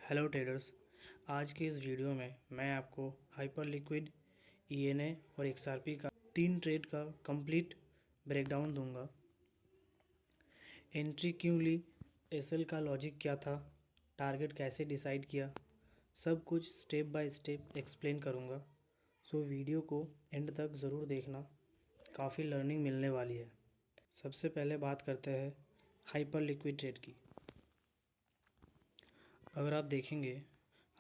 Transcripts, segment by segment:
Hello traders. आज के इस वीडियो में मैं आपको हाइपर लिक्विड ईएनए और एक्सआरपी का 3 ट्रेड का कंप्लीट ब्रेकडाउन दूंगा। एंट्री क्यों ली, एसएल का लॉजिक क्या था, टारगेट कैसे डिसाइड किया, सब कुछ स्टेप बाय स्टेप एक्सप्लेन करूंगा। सो वीडियो को एंड तक ज़रूर देखना, काफ़ी लर्निंग मिलने वाली है। सबसे पहले बात करते हैं हाइपर लिक्विड ट्रेड की। अगर आप देखेंगे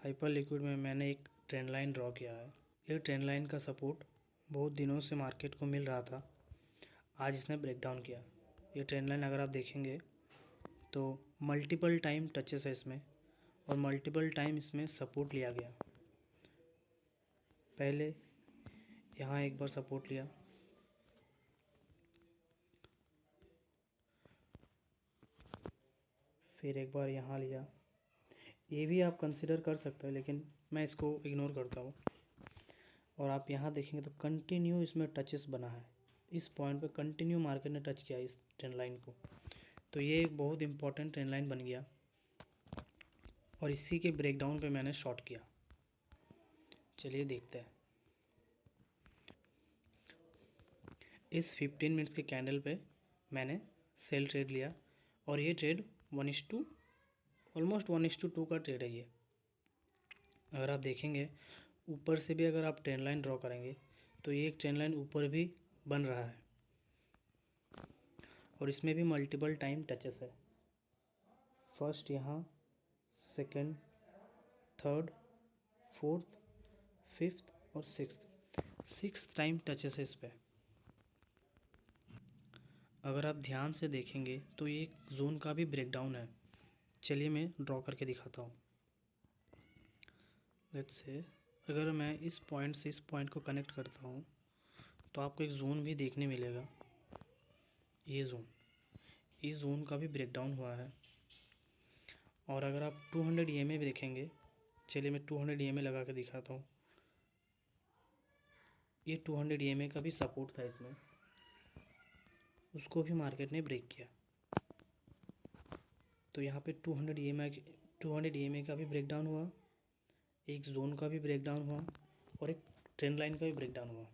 हाइपर लिक्विड में मैंने एक ट्रेंड लाइन ड्रॉ किया है। ये ट्रेंड लाइन का सपोर्ट बहुत दिनों से मार्केट को मिल रहा था, आज इसने ब्रेकडाउन किया। ये ट्रेंड लाइन अगर आप देखेंगे तो मल्टीपल टाइम टचेस है इसमें और मल्टीपल टाइम इसमें सपोर्ट लिया गया। पहले यहाँ एक बार सपोर्ट लिया, फिर एक बार यहाँ लिया। ये भी आप कंसिडर कर सकते हैं, लेकिन मैं इसको इग्नोर करता हूँ। और आप यहाँ देखेंगे तो कंटिन्यू इसमें टचेस बना है। इस पॉइंट पे कंटिन्यू मार्केट ने टच किया इस ट्रेंड लाइन को, तो ये एक बहुत इंपॉर्टेंट ट्रेंड लाइन बन गया और इसी के ब्रेकडाउन पे मैंने शॉर्ट किया। चलिए देखते हैं। इस 15 मिनट्स के कैंडल पे मैंने सेल ट्रेड लिया और ये ट्रेड ऑलमोस्ट 1:2 का ट्रेड है ये। अगर आप देखेंगे ऊपर से भी अगर आप ट्रेंड लाइन ड्रॉ करेंगे तो ये एक ट्रेंड लाइन ऊपर भी बन रहा है और इसमें भी मल्टीपल टाइम टचेस है। फर्स्ट यहाँ, सेकंड, थर्ड, फोर्थ, फिफ्थ और सिक्स्थ टाइम टचेस है इस पर। अगर आप ध्यान से देखेंगे तो ये एक जोन का भी ब्रेकडाउन है। चलिए मैं ड्रॉ करके दिखाता हूँ। लेट्स से अगर मैं इस पॉइंट से इस पॉइंट को कनेक्ट करता हूँ तो आपको एक जोन भी देखने मिलेगा। ये जोन, इस जोन का भी ब्रेकडाउन हुआ है। और अगर आप 200 EMA भी देखेंगे, चलिए मैं 200 EMA लगा के दिखाता हूँ। ये 200 EMA का भी सपोर्ट था इसमें, उसको भी मार्केट ने ब्रेक किया। तो यहाँ पे 200 EMA का भी ब्रेकडाउन हुआ, एक जोन का भी ब्रेकडाउन हुआ और एक ट्रेंड लाइन का भी ब्रेकडाउन हुआ।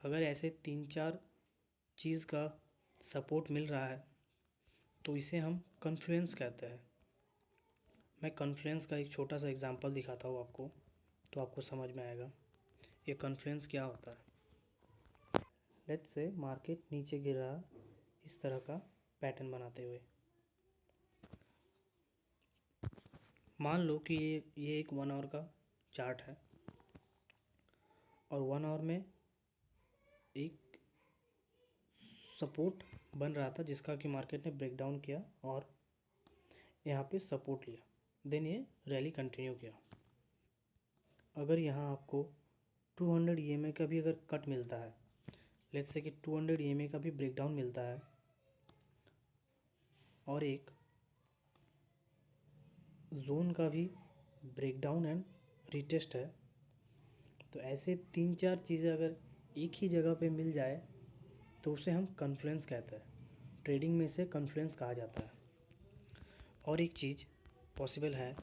अगर ऐसे 3-4 चीज़ का सपोर्ट मिल रहा है तो इसे हम कन्फ्लुएंस कहते हैं। मैं कन्फ्लुएंस का एक छोटा सा एग्जांपल दिखाता हूँ आपको, तो आपको समझ में आएगा ये कन्फ्लुएंस क्या होता है। लेट्स से मार्केट नीचे गिर रहा इस तरह का पैटर्न बनाते हुए। मान लो कि ये एक 1 आवर का चार्ट है और 1 आवर में एक सपोर्ट बन रहा था जिसका कि मार्केट ने ब्रेकडाउन किया और यहाँ पे सपोर्ट लिया, देन ये रैली कंटिन्यू किया। अगर यहाँ आपको 200 EMA का भी अगर कट मिलता है, लेट्स से कि 200 EMA का भी ब्रेकडाउन मिलता है और एक जोन का भी ब्रेकडाउन एंड रीटेस्ट है, तो ऐसे 3-4 चीज़ें अगर एक ही जगह पे मिल जाए तो उसे हम कन्फ्लुएंस कहते हैं। ट्रेडिंग में इसे कन्फ्लुएंस कहा जाता है। और एक चीज़ पॉसिबल है,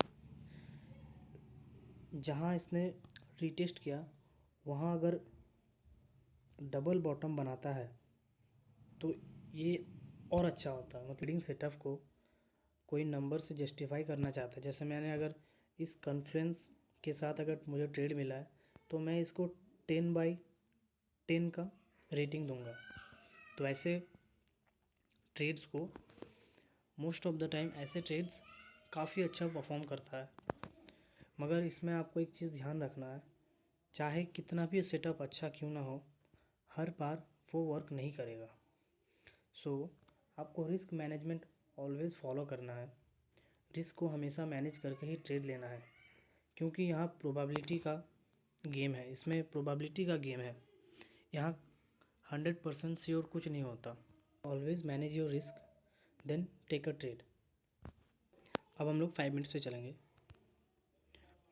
जहाँ इसने रीटेस्ट किया वहाँ अगर डबल बॉटम बनाता है तो ये और अच्छा होता है। ट्रेडिंग सेटअप को कोई नंबर से जस्टिफाई करना चाहता है, जैसे मैंने अगर इस कॉन्फ्रेंस के साथ अगर मुझे ट्रेड मिला है तो मैं इसको 10/10 का रेटिंग दूंगा। तो ऐसे ट्रेड्स को मोस्ट ऑफ द टाइम ऐसे ट्रेड्स काफ़ी अच्छा परफॉर्म करता है। मगर इसमें आपको एक चीज़ ध्यान रखना है, चाहे कितना भी सेटअप अच्छा क्यों ना हो, हर बार वो वर्क नहीं करेगा। सो आपको रिस्क मैनेजमेंट ऑलवेज़ फॉलो करना है। रिस्क को हमेशा मैनेज करके ही ट्रेड लेना है, क्योंकि यहाँ प्रोबेबिलिटी का गेम है। इसमें प्रोबेबिलिटी का गेम है, यहाँ 100% श्योर कुछ नहीं होता। Always manage your risk then take a trade. अब हम लोग 5 मिनट्स पे चलेंगे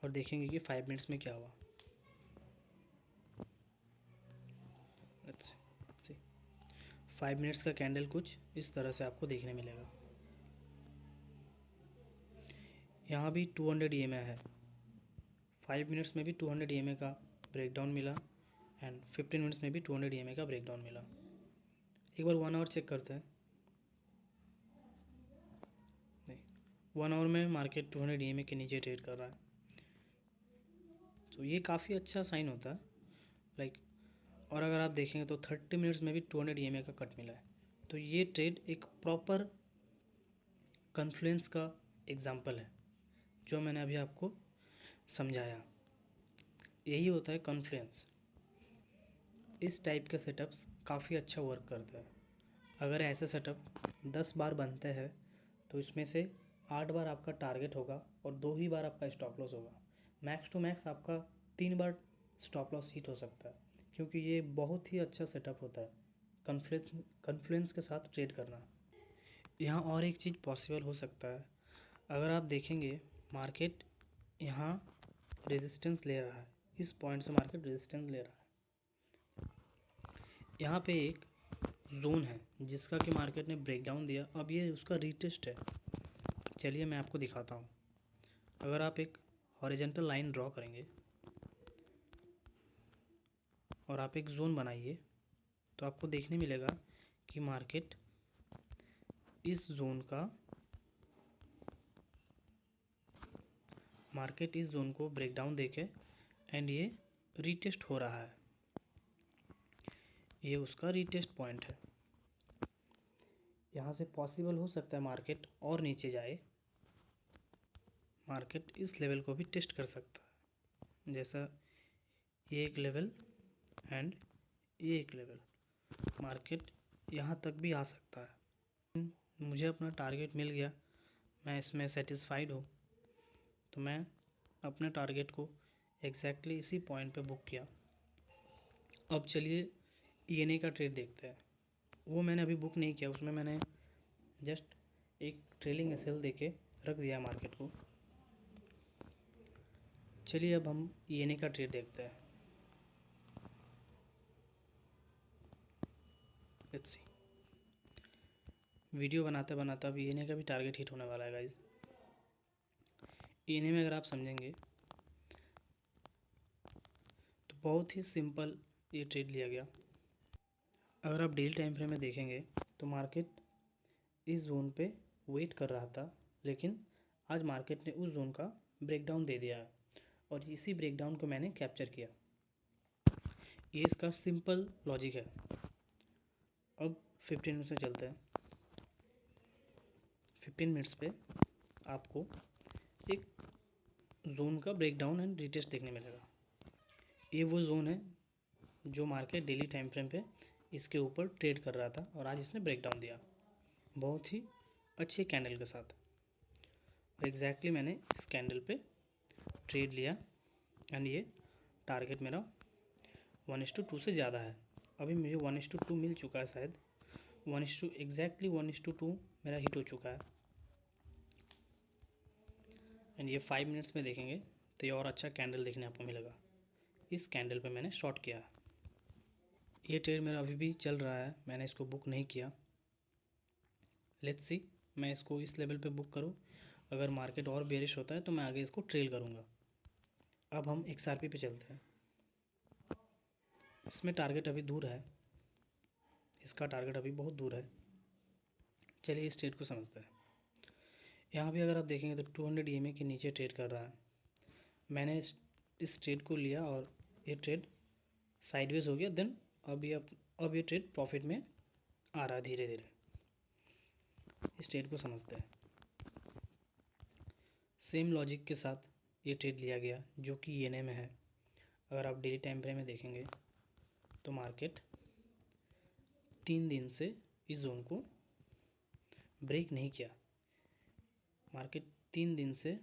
और देखेंगे कि 5 मिनट्स में क्या हुआ। अच्छा, 5 मिनट्स का कैंडल कुछ इस तरह से आपको देखने मिलेगा। यहाँ भी 200 EMA है। 5 मिनट्स में भी 200 EMA का ब्रेकडाउन मिला एंड 15 मिनट्स में भी 200 EMA का ब्रेकडाउन मिला। एक बार 1 आवर चेक करते हैं। नहीं, 1 आवर में मार्केट 200 EMA के नीचे ट्रेड कर रहा है। तो ये काफ़ी अच्छा साइन होता है लाइक। और अगर आप देखेंगे तो 30 मिनट्स में भी 200 EMA का कट मिला है। तो ये ट्रेड एक प्रॉपर कन्फ्लुएंस का एग्जाम्पल है जो मैंने अभी आपको समझाया। यही होता है कॉन्फ्लुएंस। इस टाइप के सेटअप्स काफ़ी अच्छा वर्क करते हैं। अगर ऐसे सेटअप 10 बार बनते हैं तो इसमें से 8 बार आपका टारगेट होगा और 2 ही बार आपका स्टॉप लॉस होगा। मैक्स टू मैक्स आपका 3 बार स्टॉप लॉस हिट हो सकता है, क्योंकि ये बहुत ही अच्छा सेटअप होता है कॉन्फ्लुएंस के साथ ट्रेड करना। यहाँ और एक चीज़ पॉसिबल हो सकता है। अगर आप देखेंगे मार्केट यहाँ रेजिस्टेंस ले रहा है, इस पॉइंट से मार्केट रेजिस्टेंस ले रहा है। यहाँ पे एक जोन है जिसका कि मार्केट ने ब्रेकडाउन दिया। अब ये उसका रीटेस्ट है। चलिए मैं आपको दिखाता हूँ। अगर आप एक हॉरिजॉन्टल लाइन ड्रॉ करेंगे और आप एक जोन बनाइए तो आपको देखने मिलेगा कि मार्केट इस जोन को ब्रेकडाउन देके एंड ये रीटेस्ट हो रहा है। ये उसका रीटेस्ट पॉइंट है। यहाँ से पॉसिबल हो सकता है मार्केट और नीचे जाए। मार्केट इस लेवल को भी टेस्ट कर सकता है, जैसा ये एक लेवल एंड ये एक लेवल। मार्केट यहाँ तक भी आ सकता है। मुझे अपना टारगेट मिल गया, मैं इसमें सेटिस्फाइड हूँ, तो मैं अपने टारगेट को एग्जैक्टली इसी पॉइंट पे बुक किया। अब चलिए ENA का ट्रेड देखते हैं। वो मैंने अभी बुक नहीं किया, उसमें मैंने जस्ट एक ट्रेलिंग SL देके रख दिया मार्केट को। चलिए अब हम ENA का ट्रेड देखते हैं। Let's see. वीडियो बनाते बनाते अब ENA का भी टारगेट हिट होने वाला है गाइज। ENA में अगर आप समझेंगे तो बहुत ही सिंपल ये ट्रेड लिया गया। अगर आप डेली टाइम फ्रेम में देखेंगे तो मार्केट इस जोन पे वेट कर रहा था, लेकिन आज मार्केट ने उस जोन का ब्रेकडाउन दे दिया है और इसी ब्रेकडाउन को मैंने कैप्चर किया। ये इसका सिंपल लॉजिक है। अब 15 मिनट्स में चलते हैं। 15 मिनट्स पे आपको एक जोन का ब्रेकडाउन एंड रीटेस्ट देखने मिलेगा। ये वो जोन है जो मार्केट डेली टाइम फ्रेम पे इसके ऊपर ट्रेड कर रहा था और आज इसने ब्रेकडाउन दिया बहुत ही अच्छे कैंडल के साथ। और एग्जैक्टली मैंने इस कैंडल पे ट्रेड लिया एंड ये टारगेट मेरा 1:2 से ज़्यादा है। अभी मुझे 1:2 मिल चुका है, शायद 1:2 एग्जैक्टली 1:2 मेरा हिट हो चुका है। एंड ये 5 मिनट्स में देखेंगे तो ये और अच्छा कैंडल देखने आपको मिलेगा। इस कैंडल पे मैंने शॉर्ट किया। ये ट्रेड मेरा अभी भी चल रहा है, मैंने इसको बुक नहीं किया। लेट्स सी, मैं इसको इस लेवल पे बुक करूँ। अगर मार्केट और बेरिश होता है तो मैं आगे इसको ट्रेल करूँगा। अब हम XRP पे चलते हैं। इसमें टारगेट अभी दूर है, इसका टारगेट अभी बहुत दूर है। चलिए इस ट्रेड को समझते हैं। यहाँ भी अगर आप देखेंगे तो 200 EMA के नीचे ट्रेड कर रहा है। मैंने इस ट्रेड को लिया और ये ट्रेड साइडवेज हो गया। देन अब ये ट्रेड प्रॉफिट में आ रहा है धीरे धीरे। इस ट्रेड को समझते हैं। सेम लॉजिक के साथ ये ट्रेड लिया गया जो कि ENA में है। अगर आप डेली टाइम फ्रेम में देखेंगे तो मार्केट 3 दिन से इस जोन को ब्रेक नहीं किया। मार्केट 3 दिन से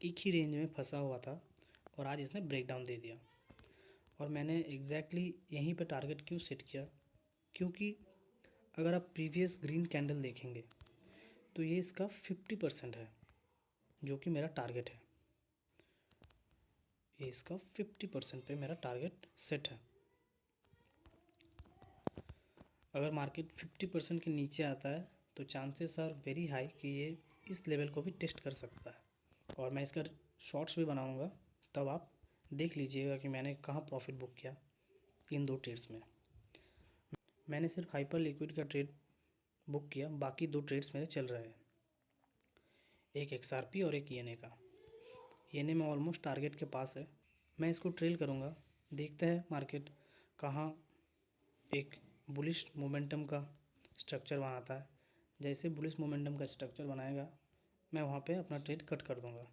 एक ही रेंज में फंसा हुआ था और आज इसने ब्रेकडाउन दे दिया। और मैंने एग्जैक्टली यहीं पे टारगेट क्यों सेट किया, क्योंकि अगर आप प्रीवियस ग्रीन कैंडल देखेंगे तो ये इसका 50% है जो कि मेरा टारगेट है। ये इसका 50% पे मेरा टारगेट सेट है। अगर मार्केट 50% के नीचे आता है तो चांसेस आर वेरी हाई कि ये इस लेवल को भी टेस्ट कर सकता है। और मैं इसका शॉर्ट्स भी बनाऊंगा, तब आप देख लीजिएगा कि मैंने कहाँ प्रॉफिट बुक किया इन 2 ट्रेड्स में। मैंने सिर्फ हाइपर लिक्विड का ट्रेड बुक किया, बाकी 2 ट्रेड्स मेरे चल रहे हैं, एक XRP और एक ENA का। ENA में ऑलमोस्ट टारगेट के पास है, मैं इसको ट्रेल करूँगा, देखते हैं मार्केट कहाँ एक बुलिश मोमेंटम का स्ट्रक्चर बनाता है। जैसे बुलिश मोमेंटम का स्ट्रक्चर बनाएगा, मैं वहाँ पे अपना ट्रेड कट कर दूँगा।